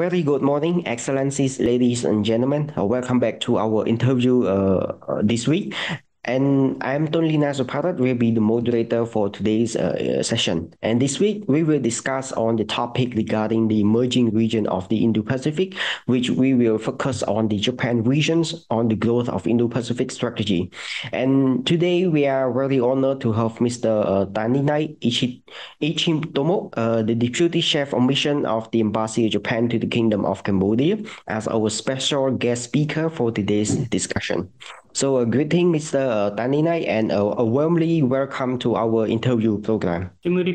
very good morning, Excellencies, ladies and gentlemen. Welcome back to our interview this week. And I'm Lina Sopharith, will be the moderator for today's session. And this week, we will discuss on the topic regarding the emerging region of the Indo-Pacific, which we will focus on the Japan regions on the growth of Indo-Pacific strategy. And today, we are very honored to have Mr. TANINAI Ichitomo, the Deputy Chef of Mission of the Embassy of Japan to the Kingdom of Cambodia, as our special guest speaker for today's discussion. So greeting, Mr. TANINAI, and a warmly welcome to our interview program. Thank you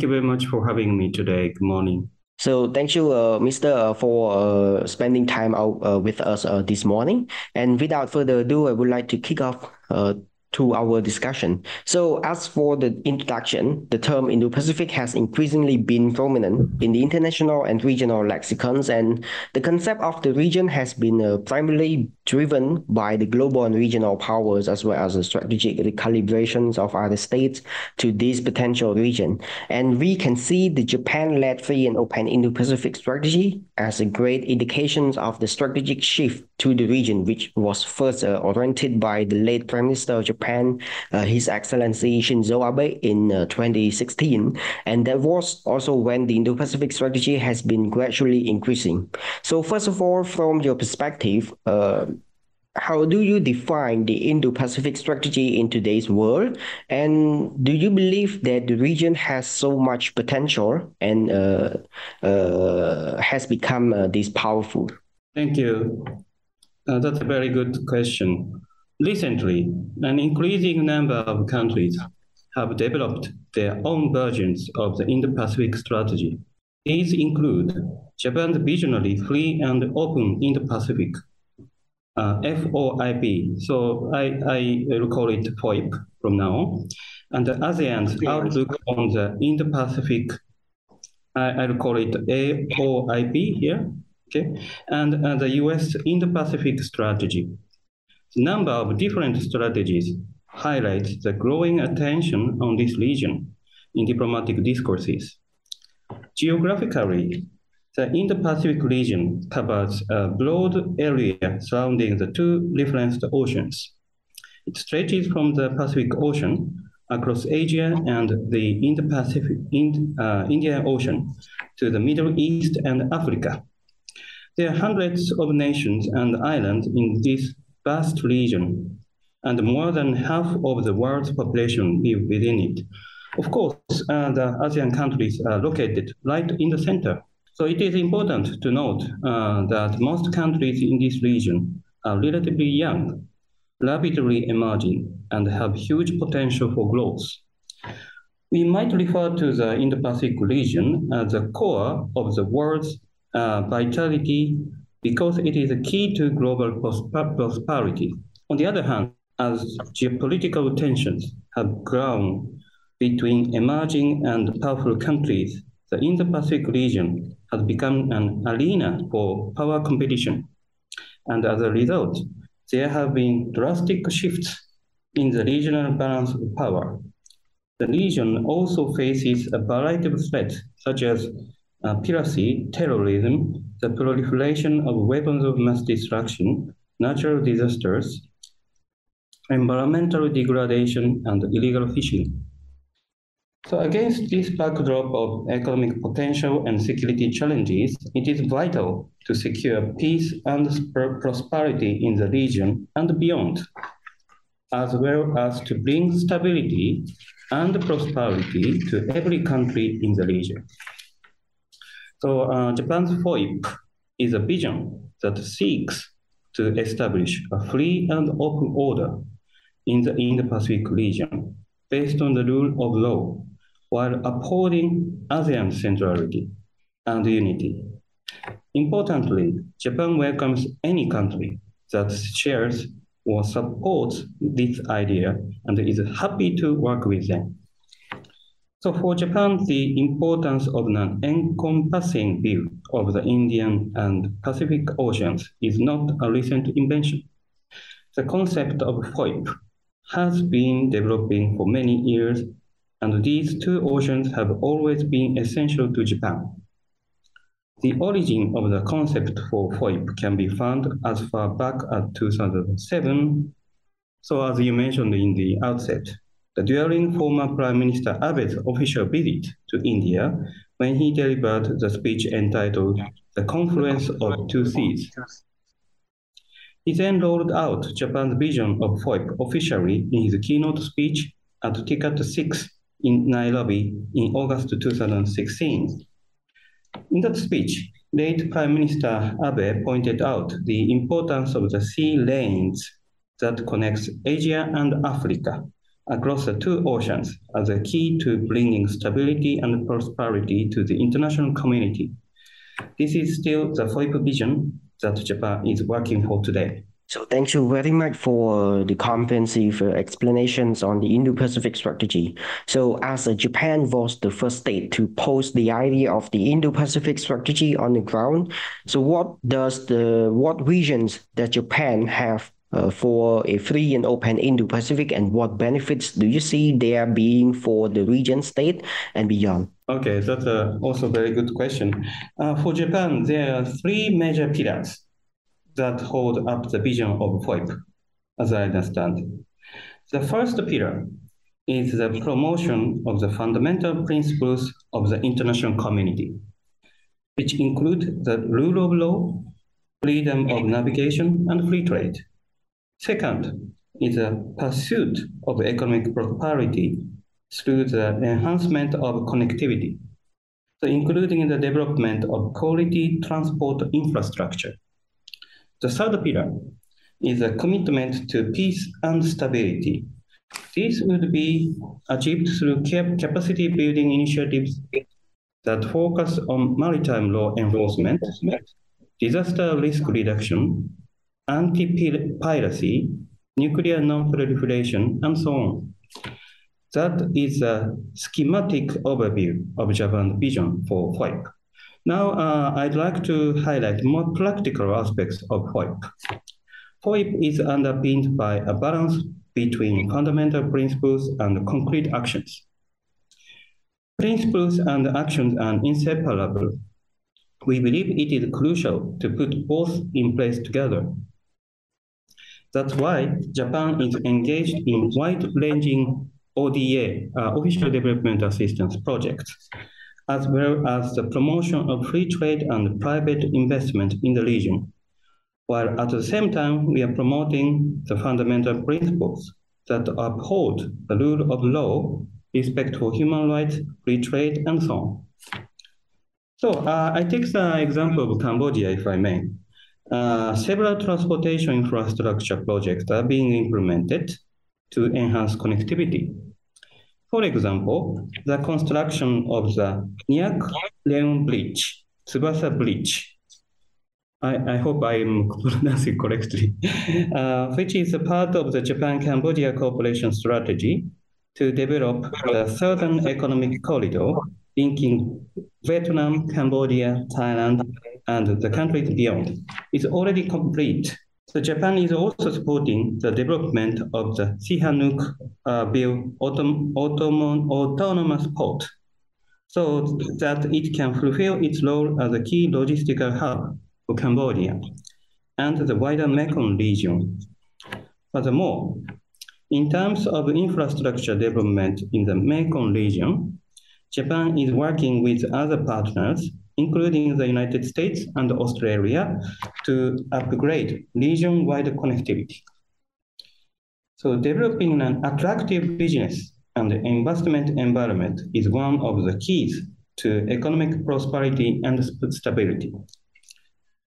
very much for having me today. Good morning. So thank you, Mr. for spending time out with us this morning. And without further ado, I would like to kick off to our discussion. So as for the introduction, the term Indo-Pacific has increasingly been prominent in the international and regional lexicons, and the concept of the region has been primarily driven by the global and regional powers, as well as the strategic recalibrations of other states to this potential region. And we can see the Japan-led free and open Indo-Pacific strategy as a great indication of the strategic shift to the region, which was first oriented by the late Prime Minister of Japan, His Excellency Shinzo Abe, in 2016. And that was also when the Indo-Pacific strategy has been gradually increasing. So first of all, from your perspective, how do you define the Indo-Pacific strategy in today's world? And do you believe that the region has so much potential and has become this powerful? Thank you. That's a very good question. Recently, an increasing number of countries have developed their own versions of the Indo-Pacific strategy. These include Japan's visionary free and open Indo-Pacific, FOIP, so I will call it FOIP from now on, and the ASEAN's outlook on the Indo-Pacific, I will call it AOIP here, okay, and the US Indo-Pacific strategy. The number of different strategies highlights the growing attention on this region in diplomatic discourses. Geographically, the Indo-Pacific region covers a broad area surrounding the two referenced oceans. It stretches from the Pacific Ocean across Asia and the Indo-Pacific Indian Ocean to the Middle East and Africa. There are hundreds of nations and islands in this vast region, and more than half of the world's population live within it. Of course, the ASEAN countries are located right in the center. So it is important to note that most countries in this region are relatively young, rapidly emerging, and have huge potential for growth. We might refer to the Indo-Pacific region as the core of the world's vitality because it is a key to global prosperity. On the other hand, as geopolitical tensions have grown between emerging and powerful countries, the Indo-Pacific region has become an arena for power competition. And as a result, there have been drastic shifts in the regional balance of power. The region also faces a variety of threats, such as piracy, terrorism, the proliferation of weapons of mass destruction, natural disasters, environmental degradation, and illegal fishing. So against this backdrop of economic potential and security challenges, it is vital to secure peace and prosperity in the region and beyond, as well as to bring stability and prosperity to every country in the region. So Japan's FOIP is a vision that seeks to establish a free and open order in the Indo-Pacific region based on the rule of law, while upholding ASEAN centrality and unity. Importantly, Japan welcomes any country that shares or supports this idea and is happy to work with them. So for Japan, the importance of an encompassing view of the Indian and Pacific Oceans is not a recent invention. The concept of FOIP has been developing for many years and these two oceans have always been essential to Japan. The origin of the concept for FOIP can be found as far back as 2007. So as you mentioned in the outset, during former Prime Minister Abe's official visit to India, when he delivered the speech entitled The Confluence of Two Seas, he then rolled out Japan's vision of FOIP officially in his keynote speech at TICAT 6 in Nairobi in August 2016. In that speech, late Prime Minister Abe pointed out the importance of the sea lanes that connects Asia and Africa across the two oceans as a key to bringing stability and prosperity to the international community. This is still the FOIP vision that Japan is working for today. So thank you very much for the comprehensive explanations on the Indo-Pacific strategy. So as Japan was the first state to pose the idea of the Indo-Pacific strategy on the ground, so what visions does Japan have for a free and open Indo-Pacific, and what benefits do you see there being for the region state and beyond? Okay, that's also a very good question. For Japan, there are three major pillars that hold up the vision of FOIP, as I understand. The first pillar is the promotion of the fundamental principles of the international community, which include the rule of law, freedom of navigation, and free trade. Second is the pursuit of economic prosperity through the enhancement of connectivity, so including the development of quality transport infrastructure. The third pillar is a commitment to peace and stability. This would be achieved through capacity building initiatives that focus on maritime law enforcement, disaster risk reduction, anti-piracy, nuclear non-proliferation, and so on. That is a schematic overview of Japan's vision for FOIP. Now, I'd like to highlight more practical aspects of FOIP. FOIP is underpinned by a balance between fundamental principles and concrete actions. Principles and actions are inseparable. We believe it is crucial to put both in place together. That's why Japan is engaged in wide-ranging ODA, Official Development Assistance projects, as well as the promotion of free trade and private investment in the region, while at the same time we are promoting the fundamental principles that uphold the rule of law, respect for human rights, free trade, and so on. So I take the example of Cambodia, if I may. Several transportation infrastructure projects are being implemented to enhance connectivity. For example, the construction of the Nyak Leon Bridge, Tsubasa Bridge, I hope I am pronouncing correctly, which is a part of the Japan-Cambodia cooperation strategy to develop the Southern Economic Corridor linking Vietnam, Cambodia, Thailand, and the countries beyond. It's already complete. So Japan is also supporting the development of the Sihanouk-ville autonomous port so that it can fulfill its role as a key logistical hub for Cambodia and the wider Mekong region. Furthermore, in terms of infrastructure development in the Mekong region, Japan is working with other partners, including the United States and Australia, to upgrade region-wide connectivity. So developing an attractive business and investment environment is one of the keys to economic prosperity and stability.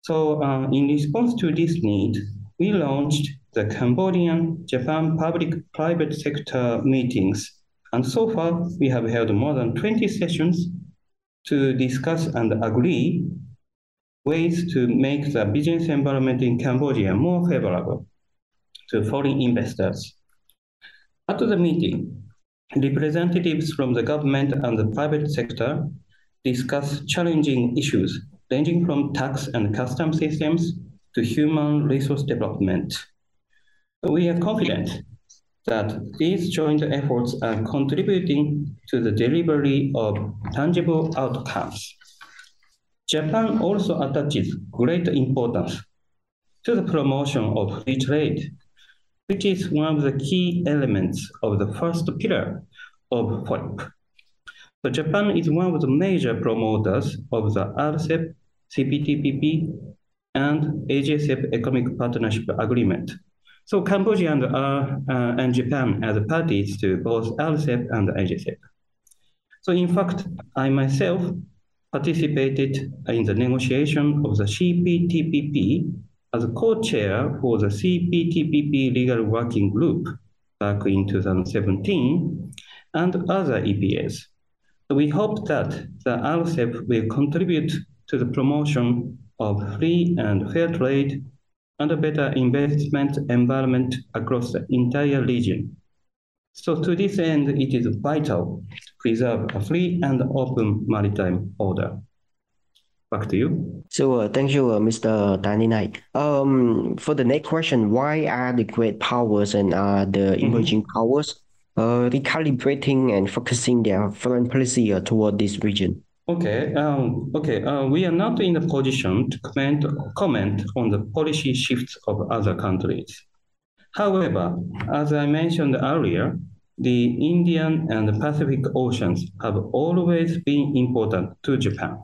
So in response to this need, we launched the Cambodian-Japan public-private sector meetings. And so far, we have held more than 20 sessions to discuss and agree ways to make the business environment in Cambodia more favorable to foreign investors. At the meeting, representatives from the government and the private sector discuss challenging issues ranging from tax and custom systems to human resource development. We are confident that these joint efforts are contributing to the delivery of tangible outcomes. Japan also attaches great importance to the promotion of free trade, which is one of the key elements of the first pillar of FOIP. So Japan is one of the major promoters of the RCEP, CPTPP, and AGSF Economic Partnership Agreement. So Cambodia and Japan are the parties to both RCEP and AGSF. So in fact, I myself participated in the negotiation of the CPTPP as a co-chair for the CPTPP Legal Working Group back in 2017 and other EPAs. So we hope that the RCEP will contribute to the promotion of free and fair trade and a better investment environment across the entire region. So to this end, it is vital to preserve a free and open maritime order. Back to you. So thank you, Mr. TANINAI. For the next question, why are the great powers and the emerging powers recalibrating and focusing their foreign policy toward this region? Okay. We are not in a position to comment on the policy shifts of other countries. However, as I mentioned earlier, the Indian and the Pacific Oceans have always been important to Japan.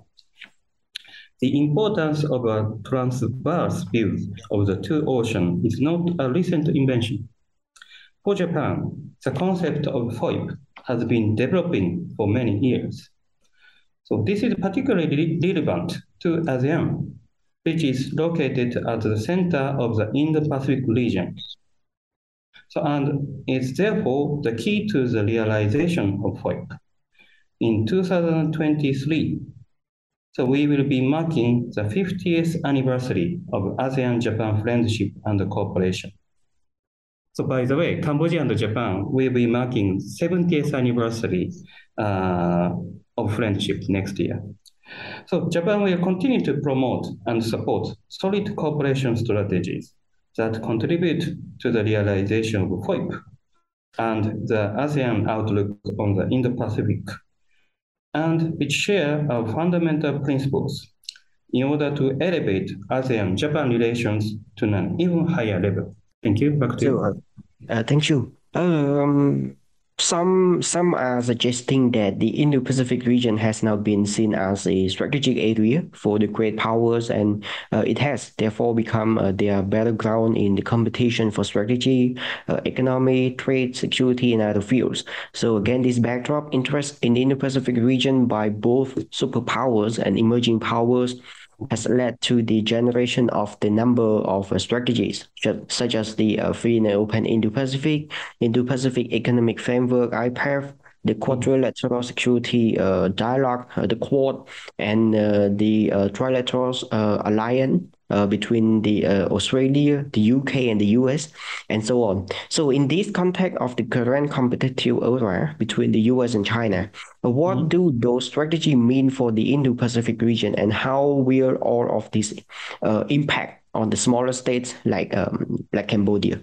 The importance of a transverse view of the two oceans is not a recent invention. For Japan, the concept of FOIP has been developing for many years. So this is particularly relevant to ASEAN, which is located at the center of the Indo-Pacific region. So, and it's therefore the key to the realization of FOIP. In 2023, so we will be marking the 50th anniversary of ASEAN-Japan Friendship and Cooperation. So by the way, Cambodia and Japan will be marking 70th anniversary of friendship next year. So Japan will continue to promote and support solid cooperation strategies that contribute to the realization of FOIP and the ASEAN outlook on the Indo-Pacific, and which share our fundamental principles in order to elevate ASEAN-Japan relations to an even higher level. Thank you. Back to you. Thank you. Some are suggesting that the Indo-Pacific region has now been seen as a strategic area for the great powers, and it has therefore become their battleground in the competition for strategy, economy, trade, security, and other fields. So again, this backdrop interest in the Indo-Pacific region by both superpowers and emerging powers has led to the generation of the number of strategies, such as the Free and Open Indo-Pacific, Indo-Pacific Economic Framework, IPEF, the Quadrilateral Security Dialogue, the Quad, and the Trilateral Alliance between the Australia, the UK, and the US, and so on. So in this context of the current competitive era between the US and China, what do those strategies mean for the Indo-Pacific region, and how will all of this impact on the smaller states like Cambodia?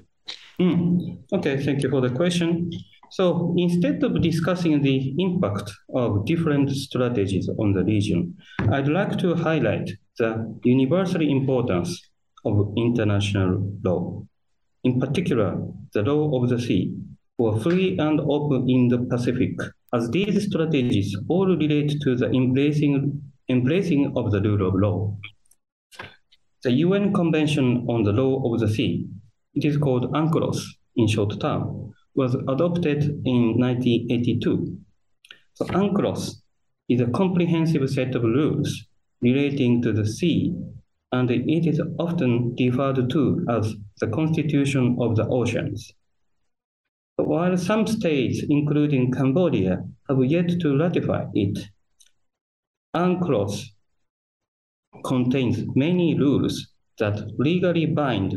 Okay, thank you for the question. So instead of discussing the impact of different strategies on the region, I'd like to highlight the universal importance of international law, in particular, the law of the sea, for free and open in the Pacific, as these strategies all relate to the embracing of the rule of law. The UN Convention on the Law of the Sea, it is called UNCLOS in short term, was adopted in 1982. So UNCLOS is a comprehensive set of rules relating to the sea, and it is often referred to as the Constitution of the Oceans. While some states, including Cambodia, have yet to ratify it, UNCLOS contains many rules that legally bind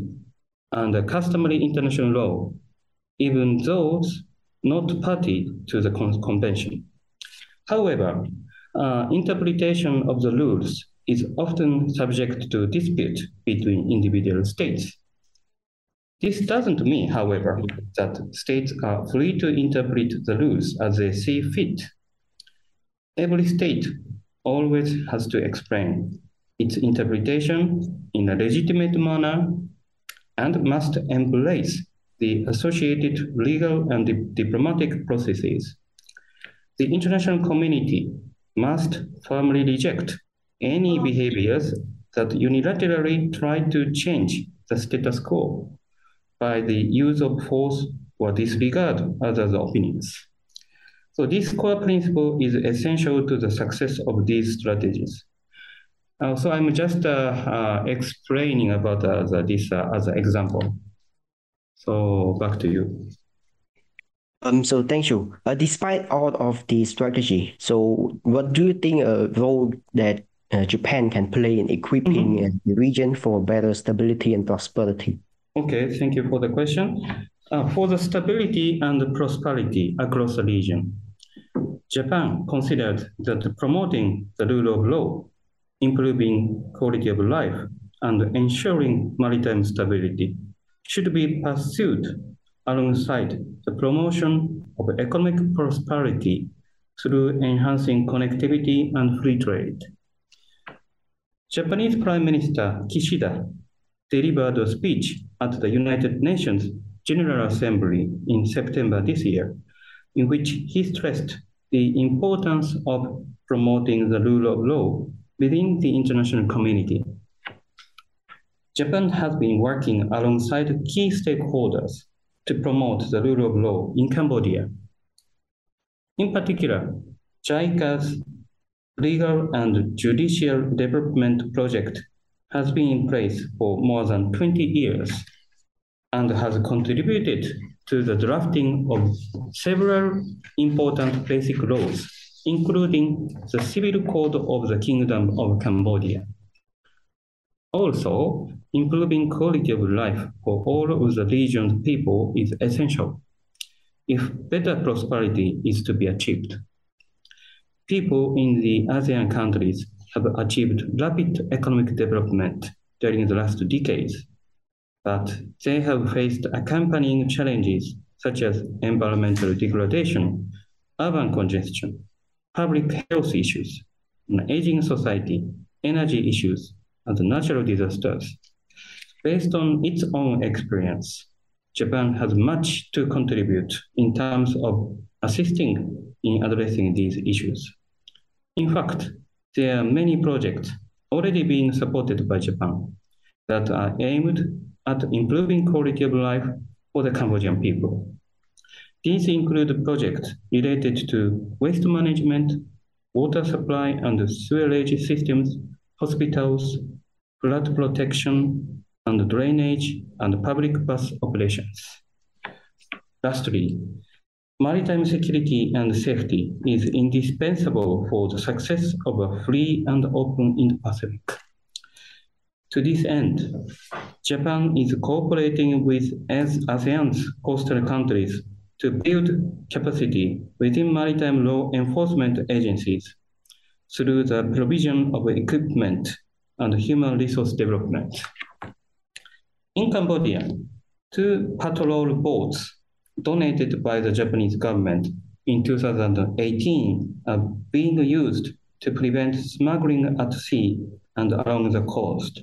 under customary international law, even those not party to the convention. However, interpretation of the rules is often subject to dispute between individual states. This doesn't mean, however, that states are free to interpret the rules as they see fit. Every state always has to explain its interpretation in a legitimate manner and must embrace the associated legal and diplomatic processes. The international community must firmly reject any behaviors that unilaterally try to change the status quo by the use of force or disregard others' opinions. So this core principle is essential to the success of these strategies. So I'm just explaining about this as an example. So back to you. So thank you. Despite all of the strategy, so what do you think a role that Japan can play in equipping the region for better stability and prosperity? Okay, thank you for the question. For the stability and prosperity across the region, Japan considered that promoting the rule of law, improving quality of life, and ensuring maritime stability should be pursued alongside the promotion of economic prosperity through enhancing connectivity and free trade. Japanese Prime Minister Kishida delivered a speech at the United Nations General Assembly in September this year, in which he stressed the importance of promoting the rule of law within the international community. Japan has been working alongside key stakeholders to promote the rule of law in Cambodia. In particular, JICA's Legal and Judicial Development Project has been in place for more than 20 years and has contributed to the drafting of several important basic laws, including the Civil Code of the Kingdom of Cambodia. Also, improving quality of life for all of the region's people is essential if better prosperity is to be achieved. People in the ASEAN countries have achieved rapid economic development during the last decades, but they have faced accompanying challenges such as environmental degradation, urban congestion, public health issues, an aging society, energy issues, and natural disasters. Based on its own experience, Japan has much to contribute in terms of assisting in addressing these issues. In fact, there are many projects already being supported by Japan that are aimed at improving quality of life for the Cambodian people. These include projects related to waste management, water supply and sewerage systems, hospitals, flood protection, and drainage and public bus operations. Lastly, maritime security and safety is indispensable for the success of a free and open Indo-Pacific. To this end, Japan is cooperating with ASEAN's coastal countries to build capacity within maritime law enforcement agencies through the provision of equipment and human resource development. In Cambodia, 2 patrol boats donated by the Japanese government in 2018 are being used to prevent smuggling at sea and along the coast.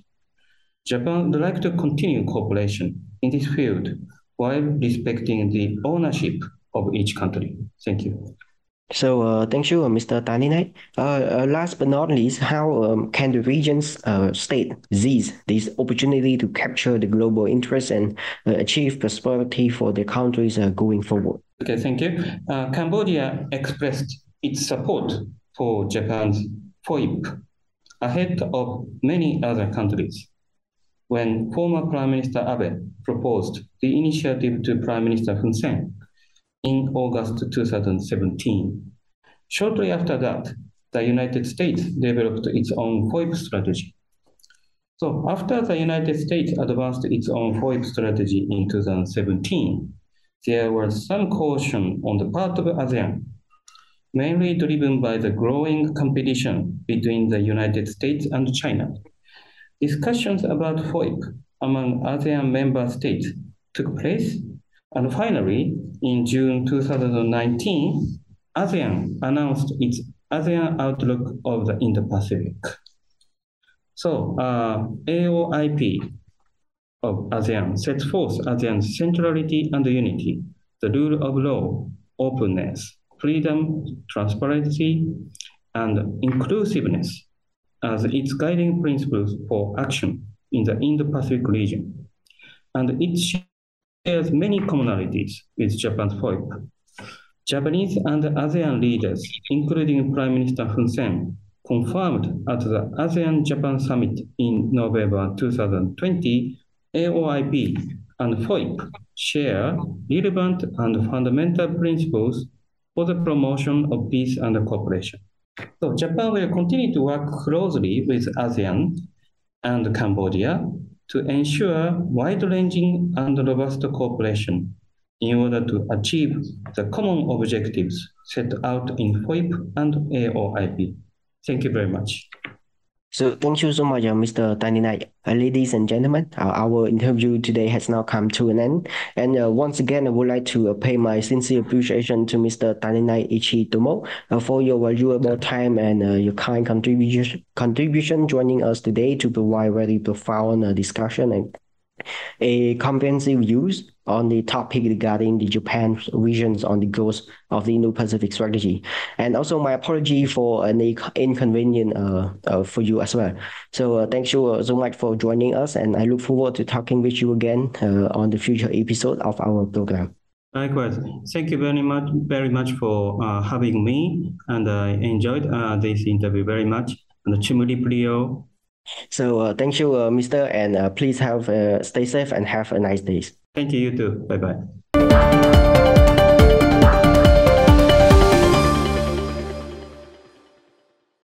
Japan would like to continue cooperation in this field while respecting the ownership of each country. Thank you. So thank you, Mr. TANINAI. Last but not least, how can the region's state seize this opportunity to capture the global interest and achieve prosperity for their countries going forward? Okay, thank you. Cambodia expressed its support for Japan's FOIP ahead of many other countries when former Prime Minister Abe proposed the initiative to Prime Minister Hun Sen in August 2017. Shortly after that, the United States developed its own FOIP strategy. So after the United States advanced its own FOIP strategy in 2017, there was some caution on the part of ASEAN, mainly driven by the growing competition between the United States and China. Discussions about FOIP among ASEAN member states took place. And finally, in June 2019, ASEAN announced its ASEAN Outlook of the Indo-Pacific. So AOIP of ASEAN sets forth ASEAN's centrality and unity, the rule of law, openness, freedom, transparency, and inclusiveness as its guiding principles for action in the Indo-Pacific region. And it shares many commonalities with Japan's FOIP. Japanese and ASEAN leaders, including Prime Minister Hun Sen, confirmed at the ASEAN-Japan Summit in November 2020, AOIP and FOIP share relevant and fundamental principles for the promotion of peace and cooperation. So Japan will continue to work closely with ASEAN and Cambodia to ensure wide-ranging and robust cooperation in order to achieve the common objectives set out in FOIP and AOIP. Thank you very much. So thank you so much, Mr. TANINAI. Ladies and gentlemen, our interview today has now come to an end. And once again, I would like to pay my sincere appreciation to Mr. TANINAI Ichitomo for your valuable time and your kind contribution joining us today to provide very profound discussion and a comprehensive views on the topic regarding the Japan's visions on the goals of the Indo-Pacific strategy. And also my apology for an inconvenience for you as well. So thank you so much for joining us, and I look forward to talking with you again on the future episode of our program. Likewise. Thank you very much for having me, and I enjoyed this interview very much. And Chumuli Plio. So thank you, Mr. And please stay safe and have a nice day. Thank you, you too. Bye-bye.